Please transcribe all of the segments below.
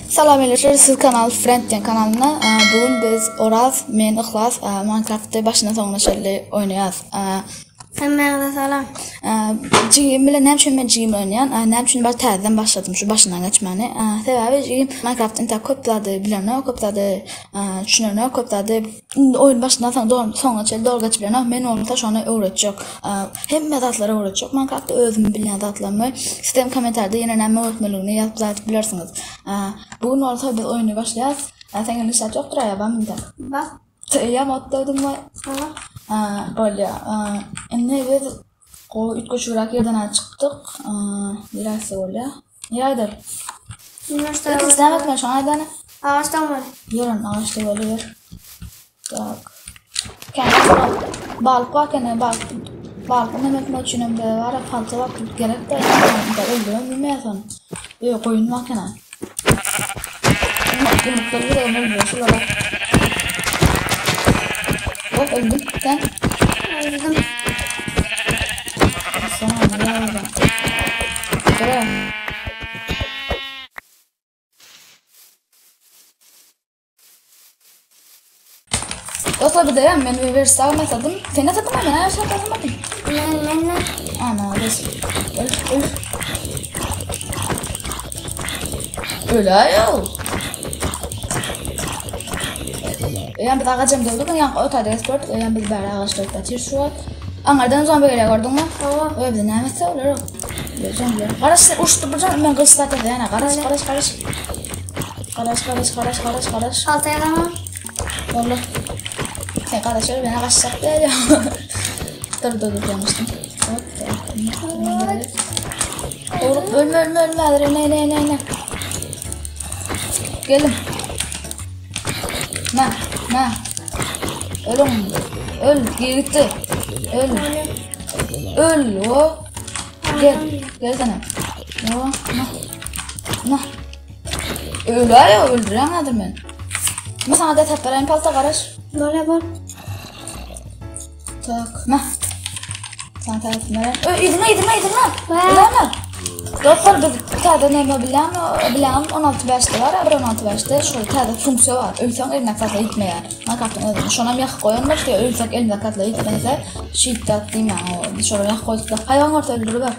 Salam eləyir, siz kanal Friendgen kanalına. Bugün biz Oraz, men İxlas Minecraft'da başına sonuna şeyler oynayız. Sen mənə salam. Cigimlə nə üçün mən cigim oynayan? Nə üçün baş təzədən başladım şu başından keçməni. Səbəbi cigim Minecraft'ın ta kopladı, bilənə kopladı, düşünənə kopladı. Oyun başından sonuna şeyler doğru geçbilənə mən onu da şuna öyrətəcək. Hem məzatlara öyrətəcək. Minecraft'da özüm bilən zatlarımı sistem komentarda yenə nəmə öğretməliyini yazıb bilirsiniz. Bugün orta biz oyunu başlayacağız. Sen gelirse çok duraya ben de. Bak. Ya mottoydum var. Böyle. Ne biz o üç koşurak yerden çıktık. Biraz öyle. Nerede? Üniversite. İstemek mi şu an ne? Ağaçtan var. Yarın ağaçta böyle yer. Tak. Kendisi balık var kendine balık. Balık ne demek için de var. Fazla vakit gerek de. Öldürüm bilmiyorsun. Yok oyun var kendine. Yumurtları da ömür şuralara. Hop öldüm. Sen? Öldüm. Sana ne oldu? Buraya. Dostlar bir de ya ben bir versal metadım. Sen ne tadın mı? Ben her şey tadamadım. Ne? Ana öyle. Öyle ya. Yani bir ağacım gördük, yani o tadı esport, yani bir bari ağaçlar batır şu an. Anlardan zombi geliyor gördün mü? Tamam. Öyle bir nemesi olur o. Zombi. Karış uçtu bu can ben kıslat dedi yani karış. Karış. Altaya tamam. Vallahi. Sen karışır bana kaçacak diye ya. Dur demiştim. Oğlum ölme. Ne. Gelin. Ne? Öl gitti. Öl o. Gel sana. Ne? Öl ya öldüremedim ben. Mesela da tepelerin palta karış. Böyle bak. Tak. Ne? Sen tarafından. İdin lan. Ve? Öyle Doktor bir tane ne bilen 16 başta var, 16 başta şu tane funksiyon var. Ölçen eline katla gitmeye. Minecraft'ın ödünü. Şuna bir yak koyulmuş ki ölçen eline katla gitmeyse şiddet değil mi? O şöyle yak koyduk. Hayvan orta öldürülür.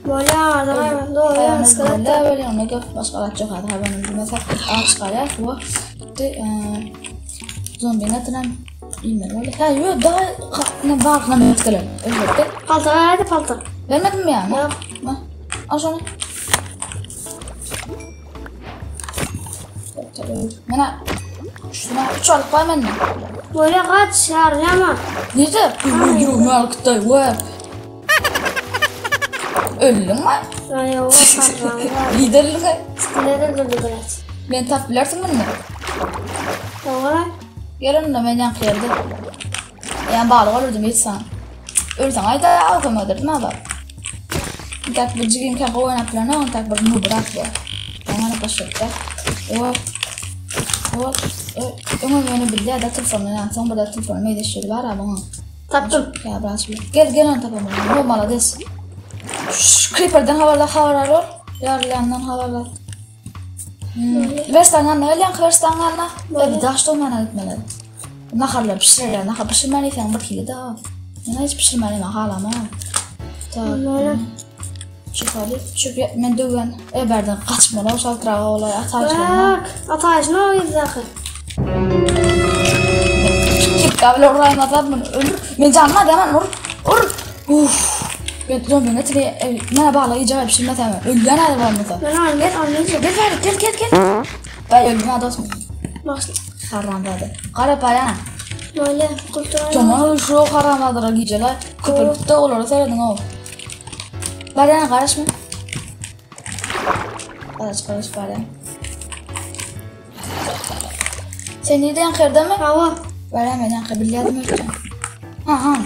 Böyle adam doğru Hayvanın böyle onu gör başka alat yok hadi hayvanın mesela ağaç çıkarıyor. Bu zombi ne tren bilmiyorum öyle. Ha yok daha ne bak ne mesela öyle. Palta. Vermedim mi yani? Yok. Al şunu. Mana şuna 3 alıp koy benden. Böyle kaç yarlama. Nerede? Yok markta var. Öldün mü? Yani o var. Liderlik. Neden durdu biraz? Ben tap bilersin bunu. Doğru. Gelin de ben yank yerde. Yani balık olurdum hiç sen. Ölsen ayda alkamadır ne var? Tak bir jigim kan oynayıp falan on tak bir nu bırak ya. Bana başlattı. O ama beni bildi ya da telefonla yani son burada telefonla ne işleri var ama. Tattım. Ya biraz bir. Gel on tapamam. Bu malades. Creeper'dan havalar. Yarlayandan havalar. Verstangan ne? Verstangan ne? Ya bir daha işte olmana gitmeli. Naharla pişirirler. Nahar pişirmeli falan bakıyla da. Yani hiç pişirmeli hala ama. Böyle. Çıkalım. Çünkü ben döven eberden kaçmalı o saltırağı olay atayışlarına. Bak. Atayış ne oluyor zaten? Çık kabile orayı mazat bunu ölür. Ben canıma demen vur. Ben zombi netine ne bağlı icabı pişirme tamam. Öldüğün hadi var mesela. Ben anlayacağım. Gel. Ben öldüm hadi olsun. Bak. Karandadı. Kara payana. Böyle kurtular. Canım şu karandadıra geceler. Köpürlükte olur seyredin o. Baryana karışma. Karış baryana. Sen nerede yankırda mı? Hava. Baryana ben yankır biliyordum öyle. Ha.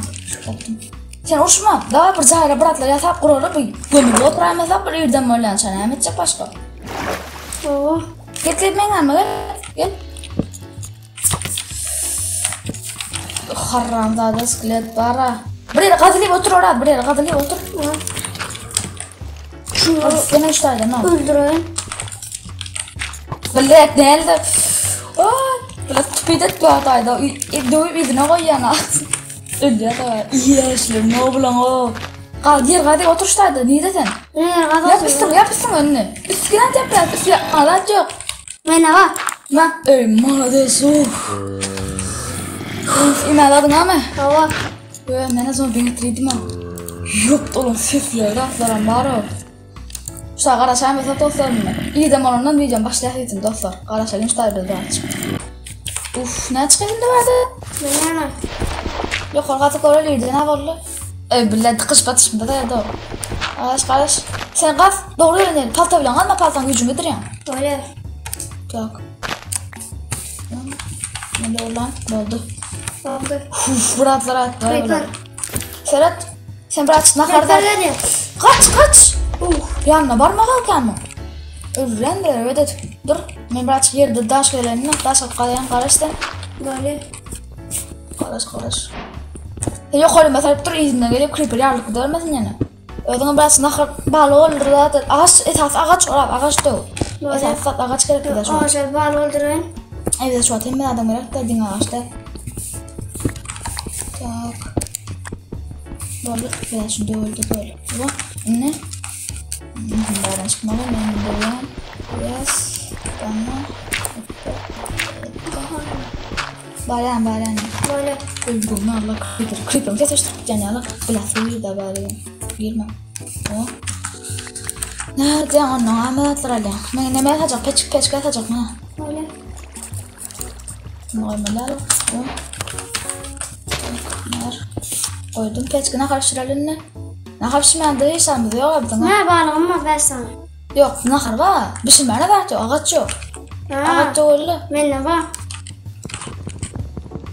Sen uçma. Daha bir zahire bıraklar yatak kurulu bir gömülü oturamazsa bir yerden böyle sana emetecek başka. Hava. Gel ben gelme gel. Haramda da skelet para. Buraya kadılıp otur orada. Buraya kadılıp otur. Şunu gene 3 tane ne? Öldürün. Billet değildi. Billet tüpeydet bir hataydı. Dövüp izine koyana. Öldü da. İyi işlerim ne bulan o. Yergade oturuştaydı. Neydi sen? Yapışsın önüne. Üstüne tepler. Üstüne alat yok. Men var. Ey malades. İmeladın ama. Hava. Mene sonra beni getirdim ha. Yok oğlum sesler raflarım var o. Şu arkadaşlar mesela dostlarımla. İyi de ondan videom başlayayım dostlar. Arkadaşlar işte bir daha çık. Ne çıkayım da vardı? Men Yok arkadaşlar oralıydı ne vardı? Billah tıkış batış mı da ya Arkadaş. Sen gaz doğru yönelim. Palta bilen alma paltan gücümü dur ya. Öyle. Tak. Ne de olan oldu. Oldu. Buratlar attı. Serhat. Sen bırak nakardar. Hadi. Kaç. Yanına barma kalkanma. Öldürendir ödet. Dur. Men bırak yerde daş gelenin daş atqalayan qarashda. Böyle. Qarash. Yok öyle mesela dur izine gelip creeper yarlık görmesin yani. Ödün bırak nakar balı öldürüldü. Ağaç da. Esas ağaç gerek de şu. Ağaçlar bal öldürün. Evet şu atayım ben adam gerek de din ağaçta. Tak. Böyle biraz şimdi öldü böyle. Bu ne? Bunlardan çıkmalı ben böyle. Biraz tamam. Baran. Böyle. Öldüğümü Allah creeper geçiştik yani Allah blasfemi da böyle. Girme. O. Nerede onu amelatlar ala. Ben ne yapacak? Peç atacak mı? Böyle. Normaller. O. Koydum peçkine karıştıralım ne? Ne karıştırmayan değilsen bize yok abdın. Ne balığım var versen. Yok nakar var. Bir şey bana verdi ağaç yok. Ağaç yok öyle. Men ne var?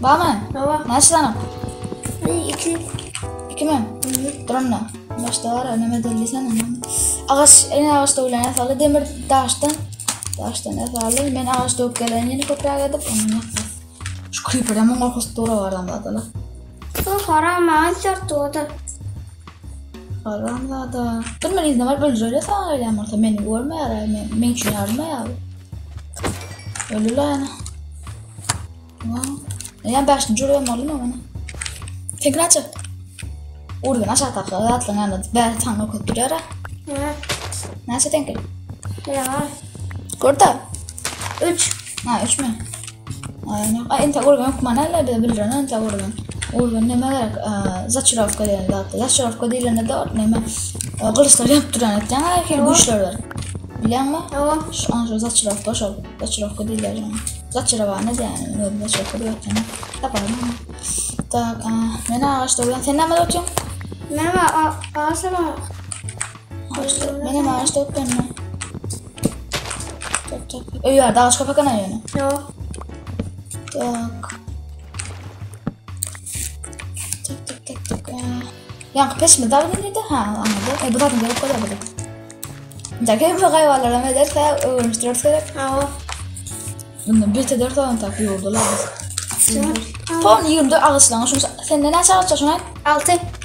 Var mı? Var. Nasıl lan? İki mi? Durun ne? Başta var öneme deliysen ağaç en ağaçta ulan sağlı demir daştan ne sağlı ben ağaçta ok gelen yeni toprağa edip onu yaptım. Şu creeper'da mı korkusu doğru vardan da. Haram ağaç çarptı. Haram da. Durma izne var böyle söyle sana öyle ama beni görme ya men için yarma ya. Öyle lan. Ya başın juraya malum ama. Tekrar çek. Oradan aşağı takla atlan ben tanı okutuyor ha. Nasıl denk? Ne var? Korda. 3. 3 mü? Aynen. Inte oradan kumanalla da bildiren inte oradan. Oradan ne merak zaçıravka diye dağıttı. Zaçıravka değil ne de ne mi? Kılıçlar yaptıran etken her bu işler var. Biliyor musun? Tamam. Şu an zaçıravka şu. Zaçıravka değil yani. Zaçırava ne yani? Ne zaçıravka diyor yani. Yapalım. Tak. Ben ağaçta uyan. Sen ne mi oturuyorsun? Ne var? Ağaçta mı? Benim ağaçta oturuyorum ben. Tak. Öyle ağaç kapak ana yani. Yok. Tak. Tak. Yang peş mi davranıyor neydi? Anladım. Bu zaten gerek kadar bu. Jadi bu hayvanlara ne derse öğrenmiştir. Bunun bir tedar falan takıyordular. Ton 24 ağaçtan şunu sen ne çalışıyorsun?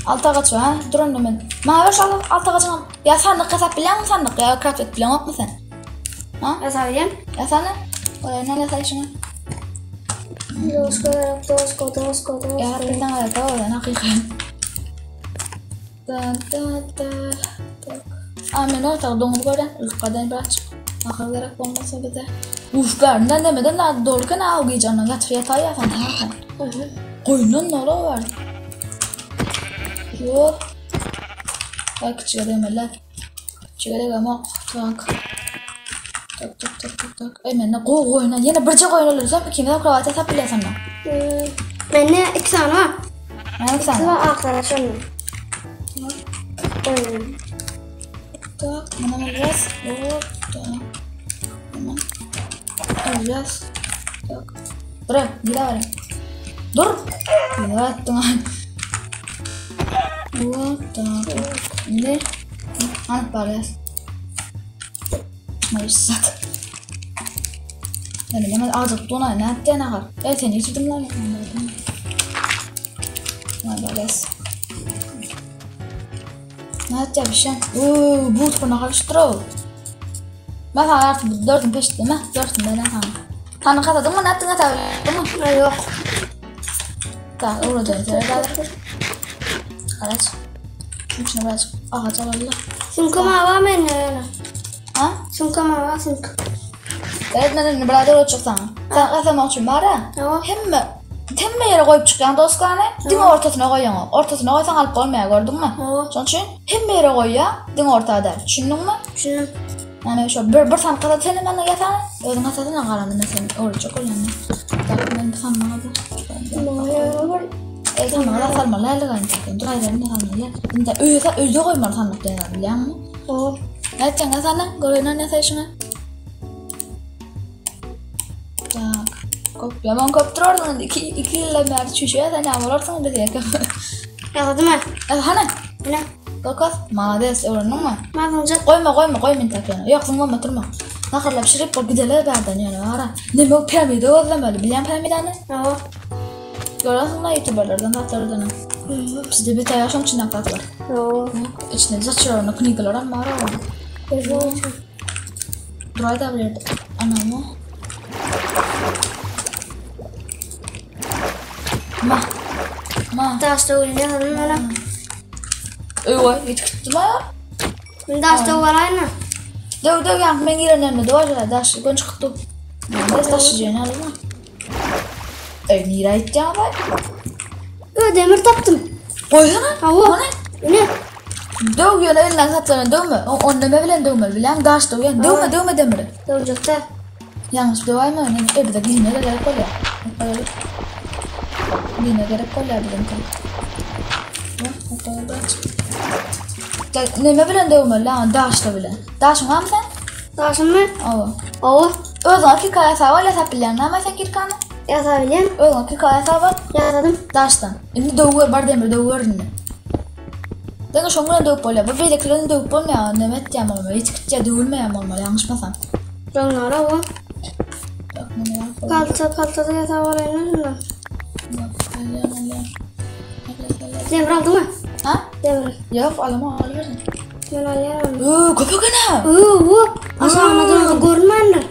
6 ağaç var. Durun hemen. Mavi şu 6 ağaçın. Ya sandık kasap bilen sandık ya craft bilen yok mu sen? Ha? Ya sabiyem? Ya sana? Ne yapıyorsun? Dosko. Ya kita nggak tahu ya nakikan. Amin tak dong juga kadang berat. Akal gerak olmasa bir de. Ben demeden daha doğru kan avgı canına gat fiyata ya falan ha. Koyunun ne var? Yok. Bak çıkaramalar. Çıkaramam. Tak. Hemen koyuna yine birce koyunlar sen kimden kravat hesap biliyorsun mı? Bende 2 tane var. Ne Bir sen? var arkadaşım. Tak, mana biraz. Tamam. Biraz. Tak. Bırak, gila var. Dur. Gila tengah. Tak. Ini. Anak balas. Maysat. Yani hemen azıcık dona ne yaptı ne var? Seni içirdim lan. Balas. Ne yapacak bir şey? Bu konu karıştırıyor. Ben sana artık 4'ün peşte mi? 4'ün benden sana. Sana katadın mı? Ne yaptın katadın mı? Yok. Tamam, orada da. Evet. İçine birazcık ağaç alalım. Sumkama var benim öyle. Ha? Sumkama var sumka. Öğretmenin birader olacak sana. Sen kazanmak için var ya. Yok. Hem yere koyup çıkan dostlarını, din ortasına koyuyorsun. Ortasına koysan alıp olmaya gördün mü? Yok. Onun için hem yere koy ya, din ortada. Düşündün mü? Düşündüm. Yani şu bir tane kadar senin benimle gelsene. Özün katadığına karanında sen olacak ol yani. Ben bir tane bana tamam, ben salma layla gayet. Dur hayır, ne salma ya. Şimdi öyle koymalı sanmak değil biliyor musun? Yok. Evet, sen sana görünen ne sayışına? Ya ben koptururdum. İki yılla merdi çüşüye sen ne olursun dedi ya. Yakaladı mı? Hani? Ne? Kokos, malades öğrendin mi? Mahvolacak. Koyma intakını. Yok sen koyma durma. Nakırla pişirip o gideler berden yani ara. Ne bu piramide özlemeli biliyor musun piramideni? Yok. Görüyorsun mu youtuberlardan tatlardan? Bizde bir tane yaşam içinden tatlar. Yok. İçinde zaçlarına knigalar ama ara oldu. Yok. Durayı da bilirdi. Anamı. Ma. Taşta oyunca kadın öyle. Hiç kıttı ya. Ben taşta var aynı. Döv yani ben girenem de doğru daş gün çıktı. Ben de taşıyacağını aldım. Nira iddia var. Demir taptım. Koysana. Hava. Ne? Döv yani elinden satlarına dövme. Onlama bilen dövme bilen daş döv yani dövme demiri. Olacak da. Yalnız dövayım mı? Bir de giyine de gerek oluyor. Giyine gerek oluyor bizim kan. Neme bilen dövme lan daş da bilen. Daşın var mı sen? Taşın mı? Ava. Hava. Özün ki kaya var ya bilen ama sen kirkanı. Yatabilen. Özün ki kaya var. Yatadım. Daştan. Şimdi dövür var demir dövür ne? Denge şonguna dövüp oluyor. Bu beyliklerin dövüp olmuyor. Nemet diyem olmuyor. Hiç kıtça dövülmeyen olmalı. Yanlış mı sen? Canlara hava. Yok ne ya? Kaltada yatağı var aynı şundan. Yok. Demir aldı mı? Ha? Demir. Yok alama alıverin. Ben alıyorum. Köpek ana. Aşağına doğru görünmüyor.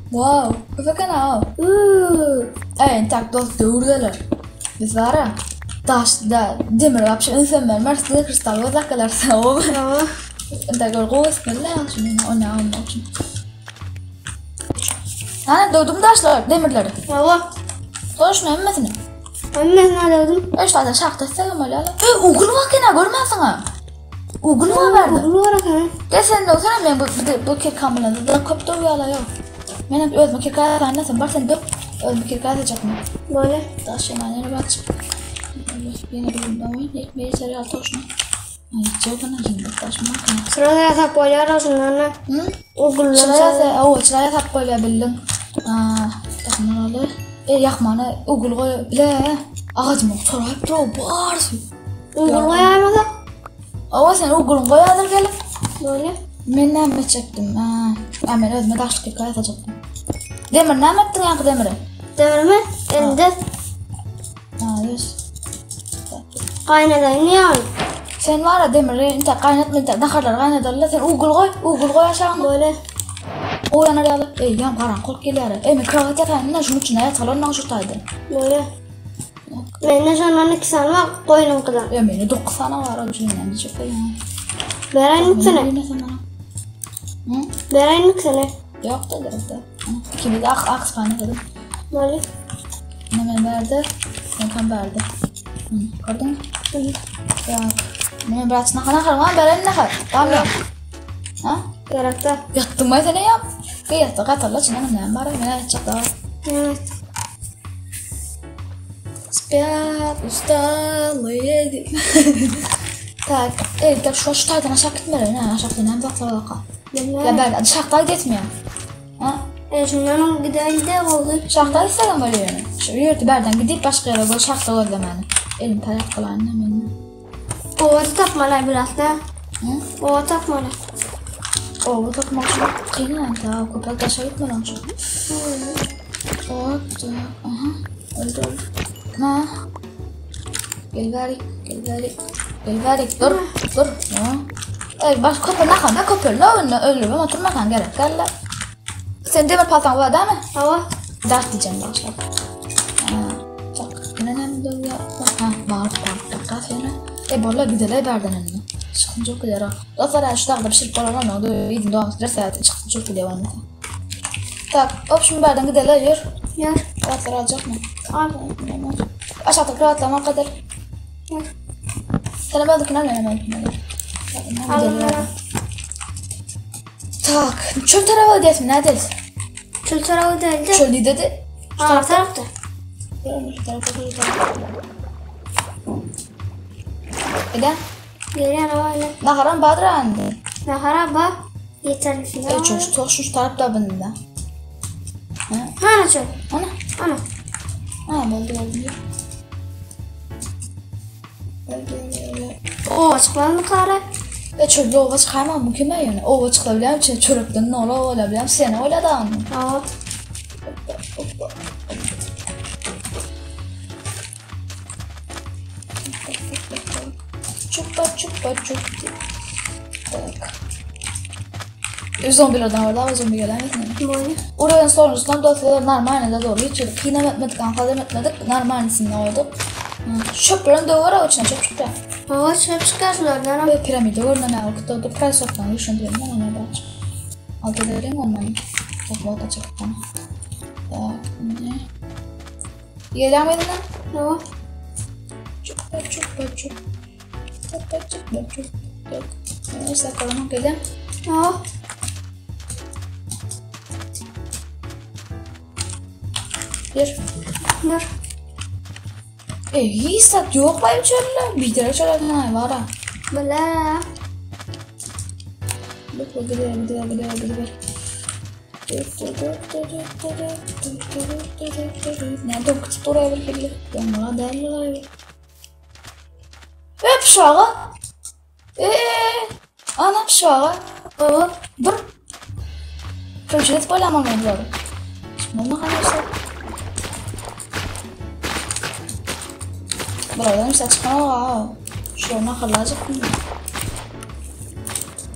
Wow. Köpek ana. Tak dost dövürdeler. Biz var ya. Taşda demir yapışı insan vermez. Size kristal var zakalar sağ انت قرقوس بالله شنو انا عم için. Yani dövdüm taşlar, demirleri. Hava. Konuşma emmesine. Emmesine dövdüm. İşte şahta selam öyle. Uğul var gene görmezsin ha. Uğul var verdi. Uğul var ha. Gel sen de olsana ben bu kek kamuladı. Da koptu yala yok. Benim özüm kek kayar nasıl varsan dök. Özüm kek kayacak mı? Böyle. Taş yani bak. Yine bir davayım. Bir seri altı hoşuna. Cevabına şimdi taşıma kan. Sırada yatak boylar arasında. Uğullar. Çıraya tap böyle bildim. Takmalı. Yakmanı uğul koy bile. Ağacıma sorayıp duruyor. Bağırsın. Uğul koyamasa. Ama sen uğulun koyadır gelip. Böyle. Ben ne mi çektim? Hemen özüme taşlık bir kayatacaktım. Demir ne ettin yankı demiri? Demir mi? Elimde. Yüz. Kaynadayım niye abi? Sen var ya demiri kaynatma ne kadar kaynadarlar sen uğul koy aşağıma. Böyle. O yana yalı. Yan karanlık geliyor. Mikrofonda yatağında şunun içine yatalım ne şurtaydı. Böyle. Benim sonra 2 sene var koyunum kadar. Beni 9 tane var o cümlenin diyecek ya. Berayınlık sene. Berayınlık sene. Yok da gerçekten. İkimiz de aks dedim. Böyle. Ne verdi? Ne kan verdi? Gördün mü? Ya. Ne bıraksın ne kadar var? Benim ne kadar? Tamam ya. Ha? Gerekte. Yattım ben seni yap. Yattı katarla çiğnenim ne var? Ne yapacak daha? Evet. Spiyat ustalı yedi. Tak. Tak şu taydan aşağı gitmeli. Ne aşağı gitmeli. Ne baksa baka. Ya ben aşağıda gitmiyor. Ha? Şundan gidelim oldu. Şaxta istəyirəm böyle yəni. Şu yerdə bərdən gedib başqa yerə qoy şaxta özləməni. Elim tərəf qalanına məndən. Ovatı tapmalar biraz da. Ovatı tapmalar. Bu tapmaq üçün qeynən ta köpək daşa getmədən çox. Aha. Öldü. Ha. Gel verik. Dur. Ha. Baş köpür nakanda köpürle öldürmem oturmakan gerek galla. Sen demir paltan var değil mi? Hava. Dert diyeceğim başla. Çok önemli de ya. Var seni. Bolla gidelim berden önüne. Çıkın çok güzel ha. Zaten şu dağda bir şey falan oldu. İdin doğan sıra saati çıktı çok güzel var. Tak, hop şimdi berden gidelim yürü. Yürü. Rahatlar alacak mı? Al. Aşağıda rahatlama kadar. Yürü. Sana ben dokuna ne? Al. Tak, çöl tarafı dedim ne dedi? Çöl tarafı değildi. Çöl dedi. Ağır tarafta. Neden? Geriye ne var? Naharan badra andı. Nahara bak. Yeterli filan. Çöş toşmuş tarafta bunda. Hana çöl. Ana. Ana. Oldu. O açıklandı mı kara? Çölde ova çıkarmam mümkün yani. Ova çıkabileceğim için çörükten ne olabileceğim seni öyle de anladım. Hava. Çupa. Zombilerden var daha zombi gelemez mi? Böyle. Oradan sonrasından dosyalar normalde doğru geçiyorduk. Yine etmedik, anfazem etmedik. Normalisinde olduk. Çöplerin de var içine çöp. Hava çöp çıkartıyorlar. Ve piramidi orada ne var? Kutu price soktan düşündüğüm ben ona bak. Altı derin ondan. Çok volta çıktı. Tak ne? Geliyor muydun lan? Hava. Çupa. Neyse kalama gelin. Hava. Bir. Dur. Hiç sat yok bayım çölle. Bir tane çölle ne var ha? Böyle. Bak gidiyor. Nerede o küçük oraya bir bana derler. Hep şağı. Anam şağı. Dur. Projet böyle ama ben diyorum. Şimdi ne kadar buradan mesela çıkana şuna kalacak mı?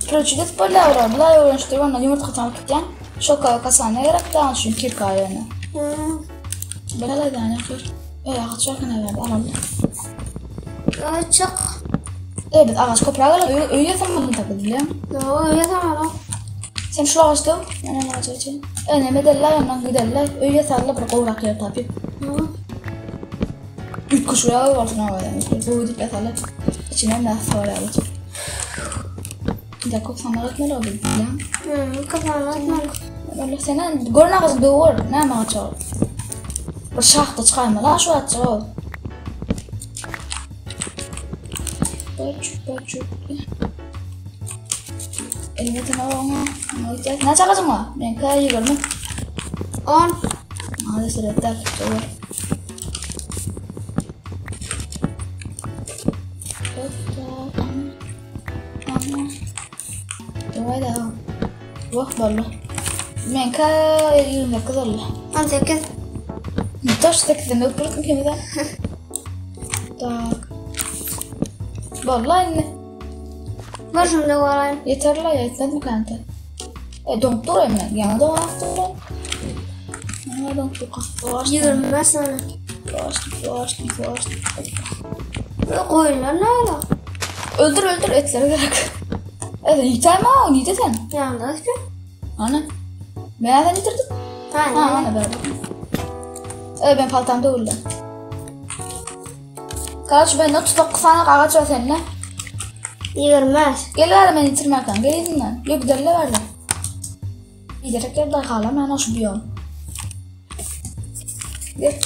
Projet böyle var. Öğrençleri var. Yumurta tanıtırken şoka kasana gerek daha çünkü kirkayene. Böyle de yani yapıyor. Ağaçlar ne verdi alalım. Açık. Evet ağaç koprağı öyle tamam takılıyor. Öyle tamam. Sen şu ağaçta yani ağaç için. Öneme derler yandan giderler. Öyle sarılı bırak uğrak yer tabi. Üç kuşuya var sana var yani. Bu dip yatarlar. İçine ne var alır. Ya kok sana etmeli oldu ya. Kafana atmalı. Öyle senin görün ağzı doğur. Ne mi açar? Bir şahta çıkarma la şu açar. Bacuk. Elime tamam. Ne çakacağım mı? Ben kaya yıkıldım. 10. Hadi sürekli doğru. Vay da. Wah ballo. Men ka yirmi kadar. 18. Taş tekten öpürüm kimden? Tak. Vallahi ne? Var şimdi var. Yeterli ya yetmedi mi kanka? Doktor emine yana da var doktor. Ne doktor kahve 20 sana. var. Koyunlar ne ala? Öldür etleri bırak. Evet yeter mi o? Neydi sen? Yanında ki. Ana. Ben nereden getirdim? Ana ben. Evet ben paltamda öldüm. Kardeş ben de tutak sana kağıt var seninle. 20. Gel ver beni yitirmekten. Gel izin lan. Yok giderle verdi. Giderek gel daha kalam ben hoş bir yol. Gel.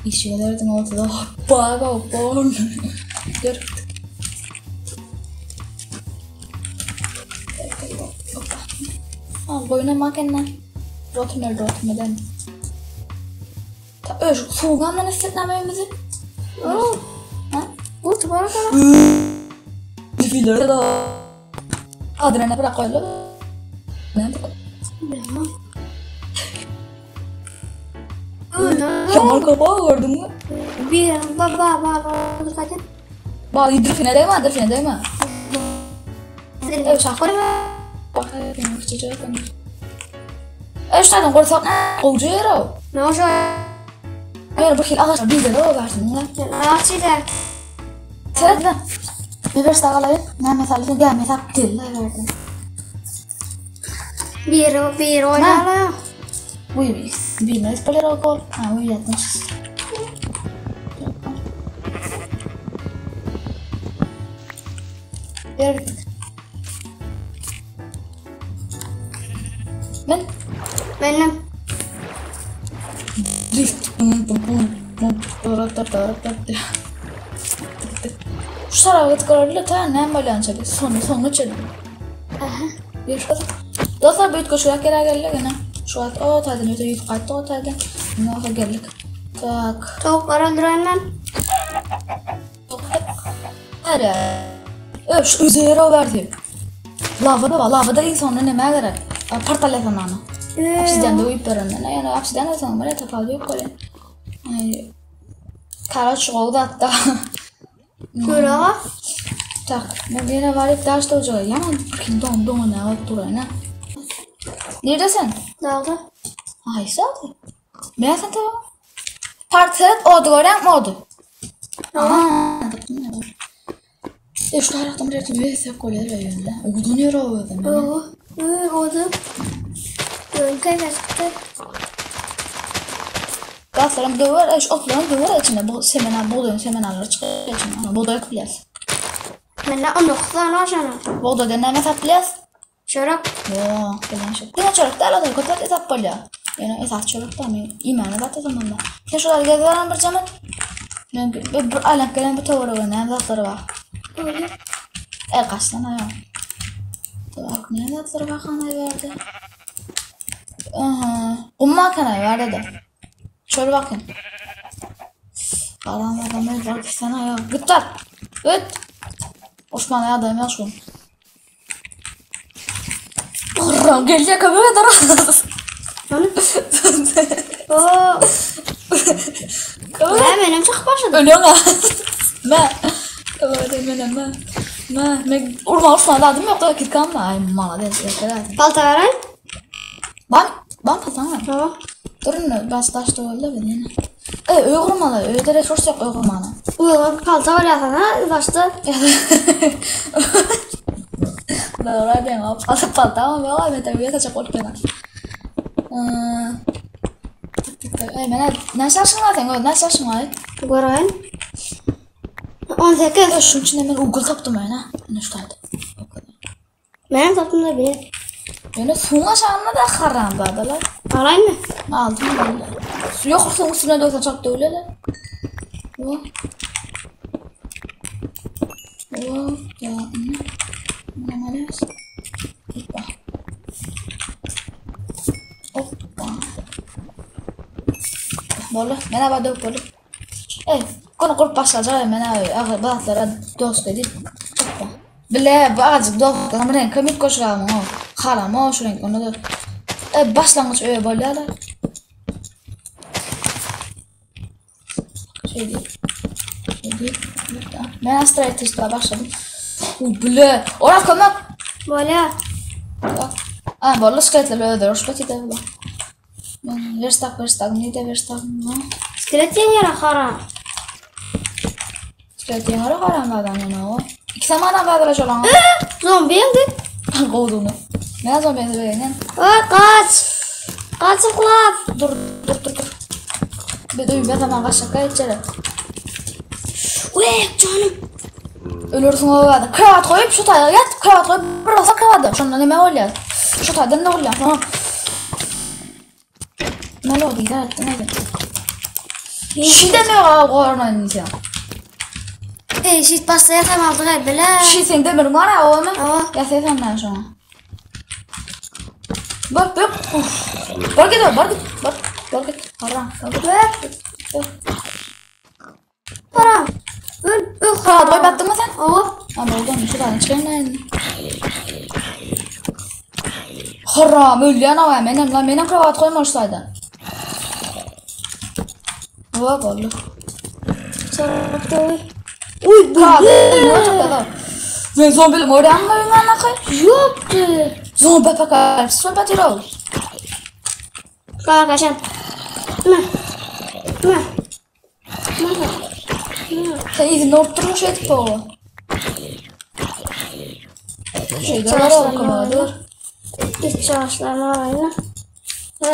İşçilerden ortada hoppa. Dur. Boyuna makine. Rotmer. Ta öş soğuğandan hissetmememizi. Ha? Bu tıbara kadar. Filere da. Adına ne bırak öyle. Ne? Bilmem. Kemal kapağı gördün mü? Bir baba kadın. Bak dirfine değme. Evet şahkır. Bak benim küçücük bakın. Şuradan koysak olcu yer o. Ne oldu? Yani bu hil ağaçlar bir de o versin lan. Ağaçıydı. Sen lan. Bir vers daha alayım. Ne mesela diye mesela dille verdim. Bir oynayalım. Buyur. Bir ne spoiler alkol. Ha buyur yapmış. Yer. Ben Benim. drift. Şu tarafa tıkarıyla tane böyle ançalı. Sonu çelim. Bir şu. Dostlar büyük koşuya geldik yine. Şu an o tadını öte yük kayıttı o tadını. Ne oldu geldik. Tak. Tavuk öldüren ben. Hadi. Öş üzeri o verdi. Lavada insanın ne gerek? Partalya zamanı. Hapsiden de uyup verenler. Yani hapsiden de sana böyle tefal yok böyle. Kara çoğuldu hatta. Kura. Tak. Ben bir yere varıp ders de olacağı. Yaman bakayım don ne alıp duruyor ne? Neredesin? Dağıldı. Ay sağdı. Ben sen tamam. Portret oldu gören mi oldu? Aha. Şu taraftan bir türlü hesap koyuyor yani. Uğdunuyor o adam. Oldu. Kayfa çıktı. Gaflarım döver, otlarım döver içinde. Bu seminarlar çıkıyor içinde. Bu da yok biles. Ben de 19 tane aşağına. Bu da deneme tatlıs. Çorap. Yo, bilen şey. Yine çocuk da aladı. Kötü etap böyle. Yani etap çocuk da mı? İmanı da tamamla. Ya şurada gezerim bir zaman. Bir alan gelen bir tavır var. Ne zatları var. Kaç tane yok. Bak ne zatları var kanay verdi. Umma kanay verdi de. Şöyle bakın. Adamlar var ki sana yok. Git lan. Git. Osman ya adam ya şu. Orram gelecek abi kadar. Oo. Ben benim çok başladı. Ölüyor mu? Ben. Ben. Urma Osman adım yok da kitkan mı? Ay mala değil. Balta veren. Ben patlamam. Tamam. Durun bas taş da öyle beni. Uygulamalı. Öyle resurs yok uygulamalı. Uygun palta var ya sana. Başta. Doğru ben alıp palta ama ben tabii yatacak ortadan. Ben nasıl şunlar? Nasıl şunlar? Görün. 18. Şunun için hemen Google taptım yani. Ne şurada? Benim tapımda bir. Yani suyun aşağına da karan vardılar. Alayım mı? Aldım böyle. Yok suyun üstüne de çok da öyle de. Yok. Ya ne malıyız? Hoppa. Bolla, merhaba dök bolla. Konu kurup başlayacak merhaba. Bazıları dost dedi. Hoppa. Bile bazı dost ama renk komik koşuyor mu? Hala mı şu renk onu da. Başlangıç öyle bolla. Şey değil. Ben stratejide başladım. Bile. Oraya koymak. Böyle. Bolla skeletle öldürür. Şu kadar da. Verstak neydi verstak mı? Skeletin yere kara. Skelet yengara karanlardan yani o. İki zamandan verdiler olan. Zombi yendi. Kovduğunu. Ne zombi yendi beğenen? Kaç. Kaçıklar. Dur. Bir zaman kaçacak içeri. Canım. Ölürsün o verdi. Kravat koyup şu tayda yat. Kravat koyup burası kravadı. Şundan ne oluyor? Şu tayda ne oluyor? Tamam. Ne oldu? Gider etti neydi? Şimdi mi o kornanın için? Şit pasta yapamadık hep bile. Şey sen demirim var ya o mu? Aa. Ya sen ben şu an. Bak. Bak git. Haram. Para. Kravat koyup attın mı sen? Ama Ama oldu mu? Şu tane çıkarın lan. Haram ölüyen ama benim kravat koymamışsaydın. Bak oldu. çabuk da uy. Ne çok da. Ben zombiyle oradan mı oynanakay? Yoktu. Zombi pakar. Zombi tirol. Kaçan. Ne? Sen izin ortturmuş etip o. Şeyler okumadır. İç çalışlarına oyna.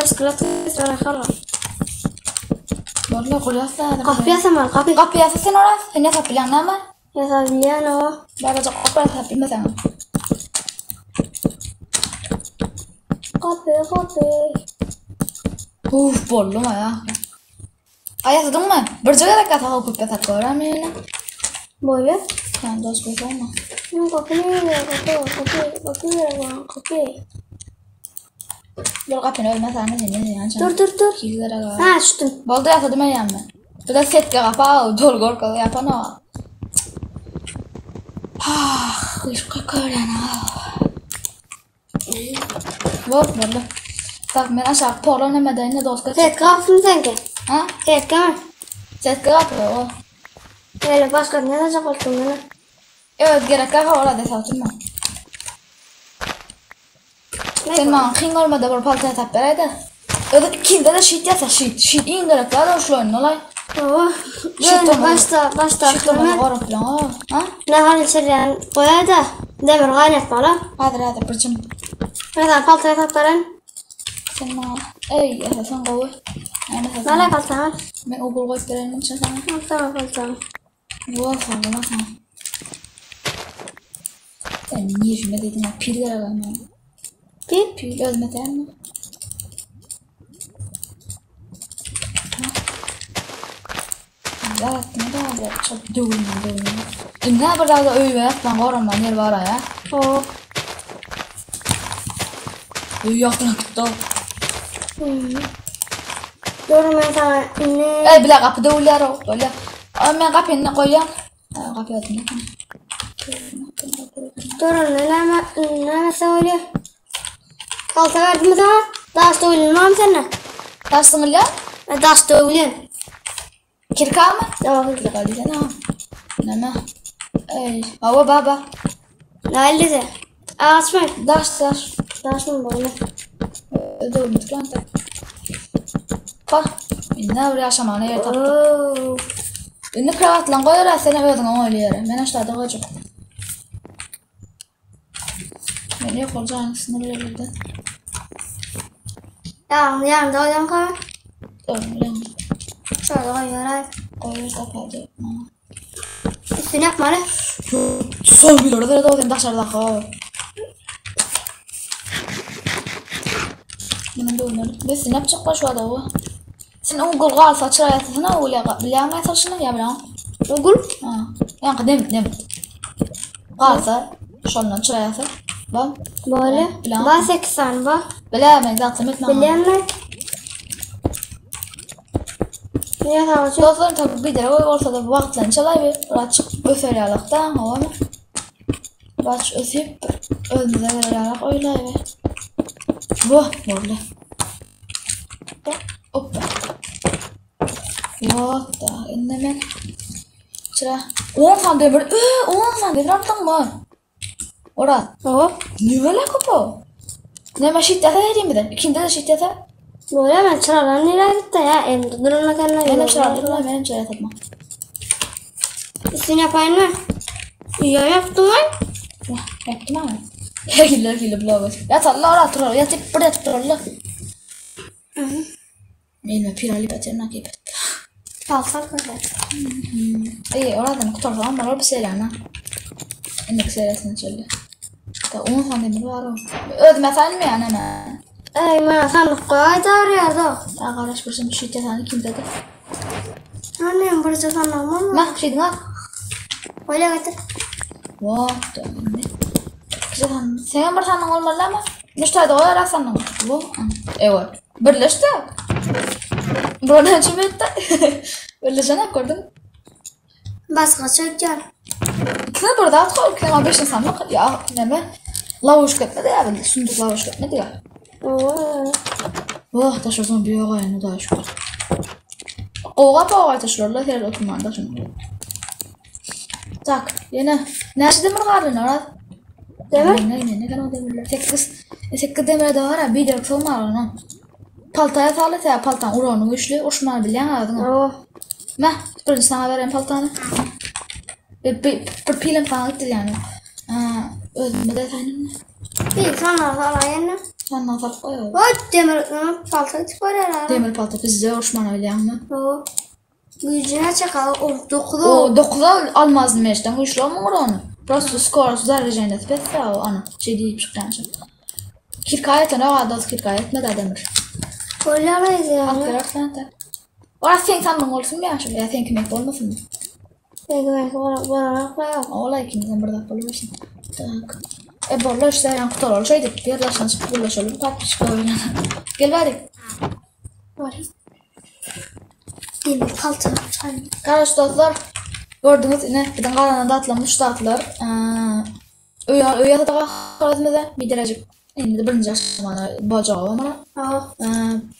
Eskılatı sonra kalan. Vallahi kolyasla. Kapıya saman kapı. Kapıya sen orası. Sen ne kapıyan ama? Yazabiliyor o. Baba çok kapıya kapı mı sen? Kapı. Uf bollum ya. Ayasıdın mı? Bir cıgara kata kapıya takıyorum yani. Böyle. Sen dost bir olma. Kapı. Dur kapını ölme sana ne yani. Dur. Kilere var. Ha açtım. Bolda yasadım ben. Bir de setke kapağı dol gorkalı yapan o. Hiç kakaren Bak böyle. Tak ben aşağı porla ne medeni dost kaç. Set kapısını sen ki. Ha? Set kapı. Setke kapıyor o. Öyle başka ne olacak baktım bana. Evet gerek kaka orada satın mı? Sen bana king olmadı bir paltaya tap bereydi. Öyle kimde de shit yasa shit. Shit in gerek var o şu oyun olay. Oo. Shit Böyle başta Shit olmadı var o plan o. Ha? ne hal içeriyen koyar da demir gayret bana. Hadi bırcım. Neden paltaya takların? Sen bana ey yasa sen koy. Nala paltaya? Ben okul koyup verelim için sana. Tamam paltaya. Vah sana bak sana. Sen niye şimdi dedin ya pil gerek var mı? Pil özmeten mi? Yarattım da çok dövülme. Ne bir daha da öyle yapman koruman yer var ya. Oo. Öyle yaktın gitti o. Dur ben sana ne? Ey bile kapıda uyar o böyle. Ama ben kapıyı ne koyayım? Kapıyı atayım. Dur ne söylüyor? Palta verdim mi sana? Daş da oynamam seninle. Taştın mı lan? Daş da oynayayım. Kirka mı? Tamam. Kirka değil sana. Nema. Ey. Hava baba. Ne elde açma. Daş. Daş mı böyle? Dur lütfen de. Bak. Ne buraya aşamana yer taptı. Oo. Ünlü kravatla koyar seni ödün o öyle yere. Ben aşağıda koyacağım. Ben yok olacağını sınırlı burada. Yarın da oynayalım kara. Öyle. Şöyle koyuyorlar. Koyar kapadı. Üstüne yapma ne? Son bir orada da olayım dışarıda kal. Benim de onları. Ben sen yapacaklar şu adamı. Sen o gol gal saçlar yatısına öyle bilen ne saçını ya bilen. Ogul. Ha. Yani kadem. Galsa şundan çırayası. Bak. Böyle. Bilen. Ben 8 tane bak. Bilemem zaten etmem. Biliyor musun? Niye tamam? Dostlarım tabi bir de ortada vakitlen çalay bir açık öfer yalaktan hava mı? Baş ösüp önümüze vererek öyle be. Bu böyle. Hoppa. Yok da innemen. Çıra. 10 santim bir 10 santim yaptın mı? Ora. O. Ne böyle kapı? Ne maşitte vereyim bir de. İkinde de şiddete. Böyle ben çıradan nereye gitti ya? Emre durumuna kendine Benim çırağımla benim çırağım tatma. Üstüne yapayım mı? Ya yaptım ben. Yaptım ama. Herkese blog. Ya talla ora tur. Ya tip pada tur. Elime pirali paterna gibi. Kalsak öyle. Oradan kutarsan bana bir şeyler ne? İndik seyresini söyle. Da 10 santim var o. Ödme sen mi yani ne? Ey ben sandık koyaydı arıyor da. Arkadaş bir şey tane kim dedi? Annem burası sandık mı? Ne şey dinle. Öyle getir. Vah da ne? Güzel sen bir tane olmalı ama. Nişte de oyar sandım. Bu. Evet. Birleşti. Buradan çıktı. Birleşene gördün. Başka çekeceğim. Kına burada atıyor. Kına 5 sandık. Ya ne mi? Lavuş ketmedi ya bildi. Sunduk lavuş ketmedi ya. Oo. Vah da şu zombi yok yani da şu. Oğa da taşlarla her oturmanda şimdi. Tak, yine. Nerede demir kardın orada? Demir? Ne kadar demirler? 8 demir de var ha, bir de çok var ona. Paltaya salı ya, paltan uğranı güçlü, uçmağı bilen adın. Oo. Meh, birinci sana vereyim paltanı. Bir pilin falan gitti yani. Özümde de efendim. Bir sana yerine. Sen ne fark koyuyor? O demir palta çıkar herhalde. Demir palta bizde uçmağı bilen mi? Oo. Gücüne çakalı dokulu. O 9'a almaz meşten güçlü olma uğranı. Просто скорость заряжения спеця, ana şey değil çıkmış. Kirkayet ne var da kirkayet ne de demir. Öyle arayız yani. Aklar falan da. Orası sen sandın olsun mu ya şu ya sen kimek olmasın mı? Peki bana koyalım. Ola ikimizden burada kalıyorsun. Tak. Borla işte yani kutu olsaydı birlaşan çıkıp bulaşalım tatlı çıkıyor. Gel bari. Var. Demir palta. Kardeş dostlar gördünüz yine bir tane kalanında atlamış tatlılar. Öyle da kalmada bir derece. Endi birinci aşamada bacağı ama.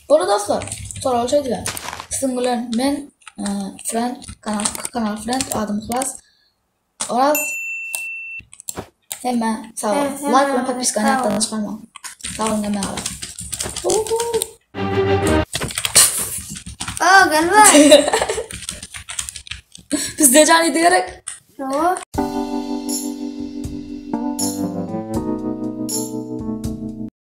Burada dostlar sonra olsaydı ben. Sizin bilen men friend kanal friend adım Klas. Oraz hemen sağ ol. Like ve papiskanı yaptığını çıkarmam. Sağ olun hemen ara. Aa gel bak. Biz de canlı diyerek. Oo.